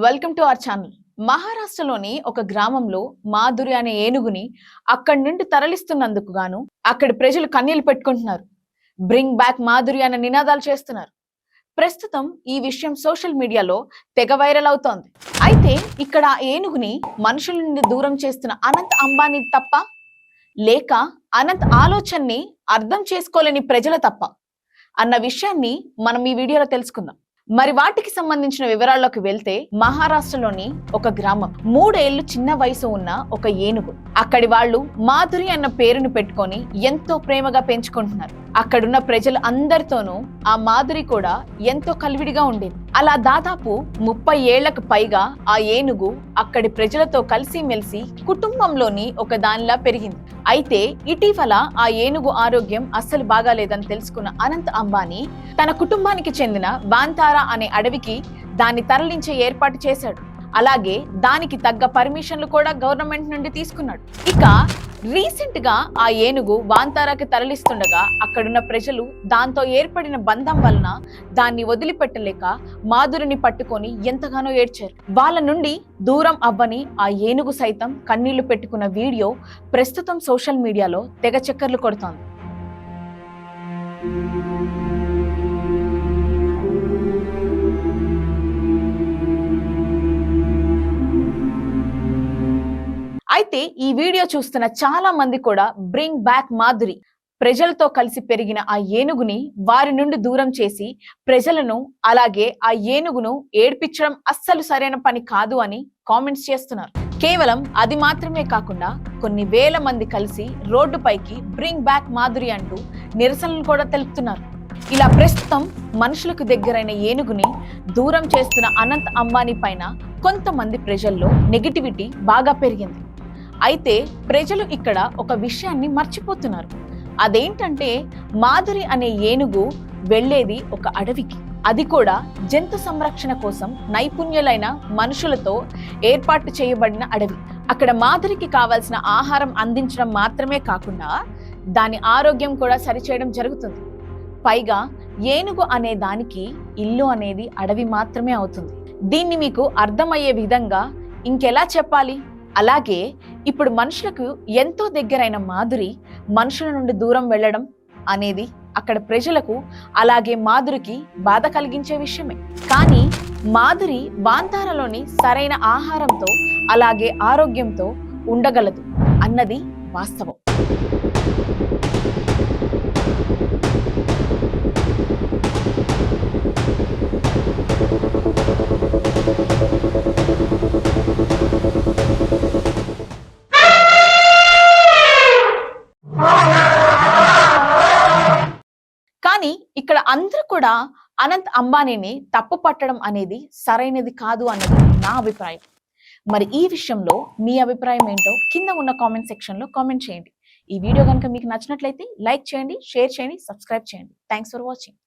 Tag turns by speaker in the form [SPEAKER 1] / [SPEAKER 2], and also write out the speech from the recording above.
[SPEAKER 1] Welcome to our channel. మహారాష్ట్రలోని ఒక గ్రామంలో మాధురి అనే ఏనుగుని అక్కడి నుండి తరలిస్తున్నందుకు గాను అక్కడి ప్రజలు కన్నీళ్లు పెట్టుకుంటున్నారు. బ్రింగ్ బ్యాక్ మాధురి అనే నినాదాలు చేస్తున్నారు. ప్రస్తుతం ఈ విషయం సోషల్ మీడియాలో తెగ వైరల్ అవుతోంది. అయితే ఇక్కడ ఆ ఏనుగుని మనుషుల నుండి దూరం చేస్తున్న అనంత్ అంబానీ తప్ప, లేక అనంత్ ఆలోచనని అర్థం చేసుకోలేని ప్రజల తప్ప అన్న విషయాన్ని మనం ఈ వీడియోలో తెలుసుకుందాం. మరి వాటికి సంబంధించిన వివరాల్లోకి వెళ్తే, మహారాష్ట్రలోని ఒక గ్రామం, 3 ఏళ్లు చిన్న వయసు ఉన్న ఒక ఏనుగు. అక్కడి వాళ్ళు మాధురి అన్న పేరును పెట్టుకొని ఎంతో ప్రేమగా పెంచుకుంటున్నారు. అక్కడున్న ప్రజలు అందరితోనూ ఆ మాధురి కూడా ఎంతో కలివిడిగా ఉండేది. అలా దాదాపు 30 ఏళ్లకు పైగా ఆ ఏనుగు అక్కడి ప్రజలతో కలిసిమెలిసి కుటుంబంలోని ఒక దానిలా పెరిగింది. అయితే ఇటీవల ఆ ఏనుగు ఆరోగ్యం అస్సలు బాగాలేదని తెలుసుకున్న అనంత్ అంబానీ తన కుటుంబానికి చెందిన వాంతారా అనే అడవికి దాన్ని తరలించే ఏర్పాటు చేశాడు. అలాగే దానికి తగ్గ పర్మిషన్లు కూడా గవర్నమెంట్ నుండి తీసుకున్నాడు. ఇక రీసెంట్ గా ఆ ఏనుగు వాంతారాకి తరలిస్తుండగా అక్కడున్న ప్రజలు దాంతో ఏర్పడిన బంధం వలన దాన్ని వదిలిపెట్టలేక మాధురిని పట్టుకొని ఎంతగానో ఏడ్చారు. వాళ్ళ నుండి దూరం అవ్వని ఆ ఏనుగు సైతం కన్నీళ్లు పెట్టుకున్న వీడియో ప్రస్తుతం సోషల్ మీడియాలో తెగ చక్కర్లు కొడుతోంది. అయితే ఈ వీడియో చూస్తున్న చాలా మంది కూడా బ్రింగ్ బ్యాక్ మాధురి, ప్రజలతో కలిసి పెరిగిన ఆ ఏనుగుని వారి నుండి దూరం చేసి ప్రజలను అలాగే ఆ ఏనుగును ఏడ్పించడం అస్సలు సరైన పని కాదు అని కామెంట్స్ చేస్తున్నారు. కేవలం అది మాత్రమే కాకుండా కొన్ని వేల మంది కలిసి రోడ్డుపైకి బ్రింగ్ బ్యాక్ మాధురి అంటూ నిరసనలు కూడా తెలుపుతున్నారు. ఇలా ప్రస్తుతం మనుషులకు దగ్గరైన ఏనుగుని దూరం చేస్తున్న అనంత్ అంబానీ పైన కొంతమంది ప్రజల్లో నెగిటివిటీ బాగా పెరిగింది. అయితే ప్రజలు ఇక్కడ ఒక విషయాన్ని మర్చిపోతున్నారు. అదేంటంటే, మాధురి అనే ఏనుగు వెళ్లేది ఒక అడవికి, అది కూడా జంతు సంరక్షణ కోసం నైపుణ్యులైన మనుషులతో ఏర్పాటు చేయబడిన అడవి. అక్కడ మాధురికి కావాల్సిన ఆహారం అందించడం మాత్రమే కాకుండా దాని ఆరోగ్యం కూడా సరిచేయడం జరుగుతుంది. పైగా ఏనుగు అనే దానికి ఇల్లు అనేది అడవి మాత్రమే అవుతుంది. దీన్ని మీకు అర్థమయ్యే విధంగా ఇంకెలా చెప్పాలి? అలాగే ఇప్పుడు మనుషులకు ఎంతో దగ్గరైన మాధురి మనుషుల నుండి దూరం వెళ్ళడం అనేది అక్కడ ప్రజలకు అలాగే మాధురికి బాధ కలిగించే విషయమే. కానీ మాధురి వాంతారలోని సరైన ఆహారంతో అలాగే ఆరోగ్యంతో ఉండగలదు అన్నది వాస్తవం. కానీ ఇక్కడ అందరూ కూడా అనంత్ అంబానీని తప్పు పట్టడం అనేది సరైనది కాదు అన్నది నా అభిప్రాయం. మరి ఈ విషయంలో మీ అభిప్రాయం ఏంటో కింద ఉన్న కామెంట్ సెక్షన్ లో కామెంట్ చేయండి. ఈ వీడియో కనుక మీకు నచ్చినట్లయితే లైక్ చేయండి, షేర్ చేయండి, సబ్స్క్రైబ్ చేయండి. Thanks for watching.